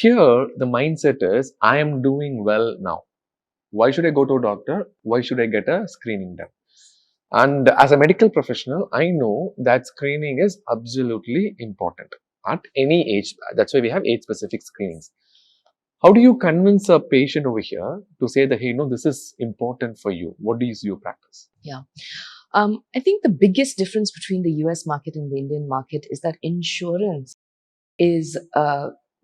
Here, the mindset is, I am doing well now. Why should I go to a doctor? Why should I get a screening done? And as a medical professional, I know that screening is absolutely important at any age. That's why we have age-specific screenings. How do you convince a patient over here to say that, hey, no, this is important for you? What do you practice? Yeah. I think the biggest difference between the US market and the Indian market is that insurance is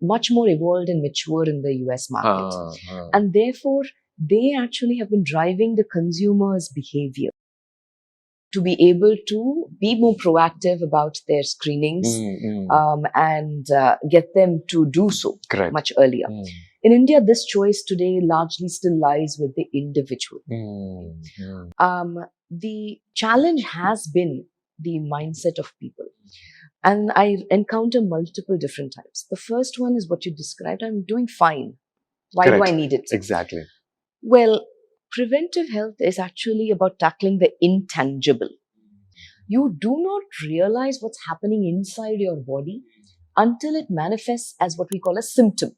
much more evolved and mature in the US market. And therefore, they actually have been driving the consumer's behavior to be able to be more proactive about their screenings and get them to do so much earlier. In India, this choice today largely still lies with the individual. The challenge has been the mindset of people. And I encounter multiple different types. The first one is what you described. I'm doing fine. Why do I need it? Exactly. Well, preventive health is actually about tackling the intangible. You do not realize what's happening inside your body until it manifests as what we call a symptom.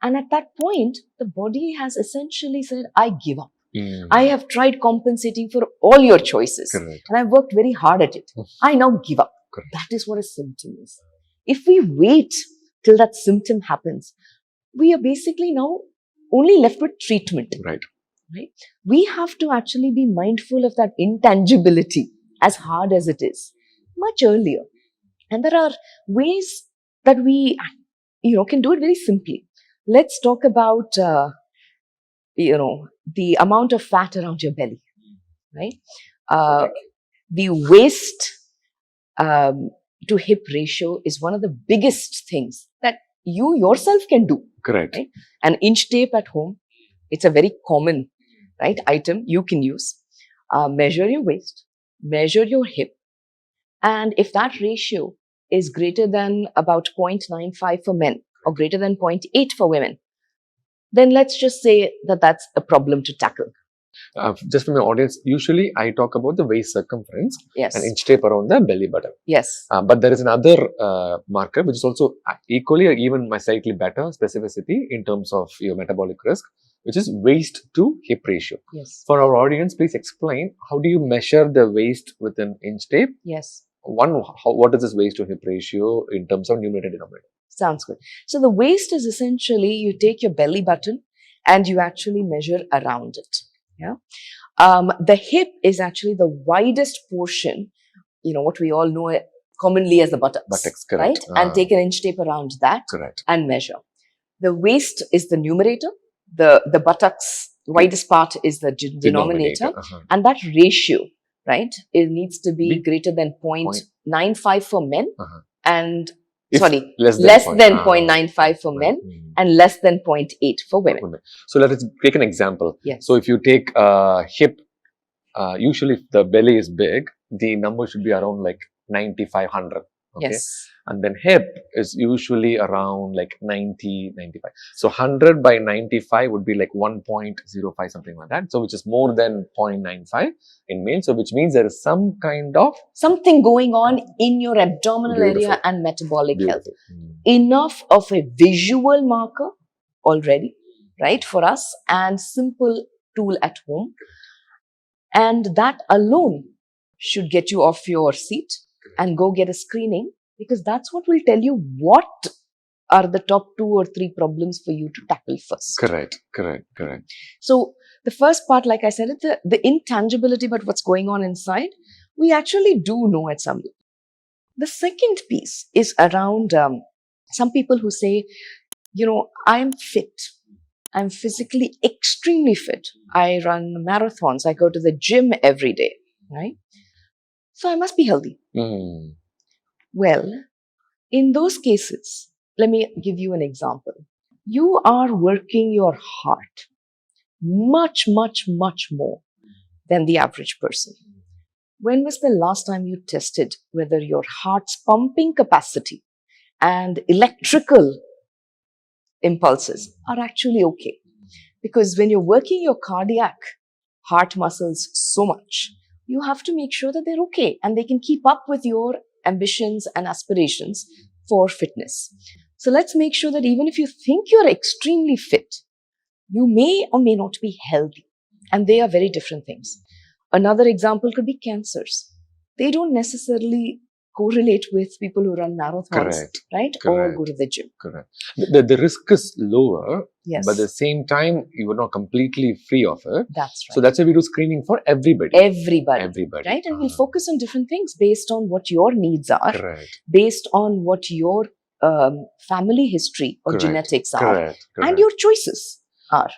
And at that point, the body has essentially said, I give up. I have tried compensating for all your choices. And I've worked very hard at it. I now give up. That is what a symptom is. If we wait till that symptom happens, we are basically now only left with treatment. Right? We have to actually be mindful of that intangibility, as hard as it is, much earlier. And there are ways that we, can do it very simply. Let's talk about, the amount of fat around your belly, right? The waist to hip ratio is one of the biggest things that you yourself can do. Correct. Right? An inch tape at home, it's a very common item you can use. Measure your waist, measure your hip, and if that ratio is greater than about 0.95 for men or greater than 0.8 for women, then let's just say that that's a problem to tackle. Just for my audience, usually I talk about the waist circumference, yes, and inch tape around the belly button. Yes. But there is another marker which is also equally or even slightly better specificity in terms of your metabolic risk, which is waist to hip ratio. Yes. For our audience, please explain, how do you measure the waist with an inch tape? Yes. What is this waist to hip ratio in terms of numerator denominator? Sounds good. So the waist is essentially, you take your belly button and you actually measure around it. Yeah. The hip is actually the widest portion, what we all know commonly as the buttocks. Buttocks, correct. Right? And take an inch tape around that. Correct. And measure. The waist is the numerator. The buttocks, widest part is the denominator. And that ratio, right, it needs to be greater than 0.95 for men and less than 0.95 for men and less than 0.8 for women. So let us take an example. Yes. So if you take hip, usually if the belly is big, the number should be around like 9500. Okay? Yes. And then hip is usually around like 90, 95. So 100 by 95 would be like 1.05, something like that. So which is more than 0.95 in male. So which means there is some kind of something going on in your abdominal area and metabolic health. Enough of a visual marker already, right, for us, and simple tool at home. And that alone should get you off your seat and go get a screening, because that's what will tell you what are the top 2 or 3 problems for you to tackle first. Correct. So the first part, like I said, it's the intangibility, but what's going on inside, we actually do know at some level. The second piece is around some people who say, I'm fit. I'm physically extremely fit. I run marathons. I go to the gym every day, right? So I must be healthy. Well, in those cases, let me give you an example. You are working your heart much, much, much more than the average person. When was the last time you tested whether your heart's pumping capacity and electrical impulses are actually okay? Because when you're working your cardiac heart muscles so much, you have to make sure that they're okay and they can keep up with your ambitions and aspirations for fitness. So let's make sure that even if you think you're extremely fit, you may or may not be healthy. And they are very different things. Another example could be cancers. They don't necessarily correlate with people who run marathons, Correct. right? Or Correct. go to the gym. Correct. The risk is lower, Yes, but at the same time, you are not completely free of it. that's right. So that's why we do screening for everybody. Everybody. Everybody. Right? And we'll focus on different things based on what your needs are, Correct. based on what your family history or Correct. genetics are, Correct. and your choices are.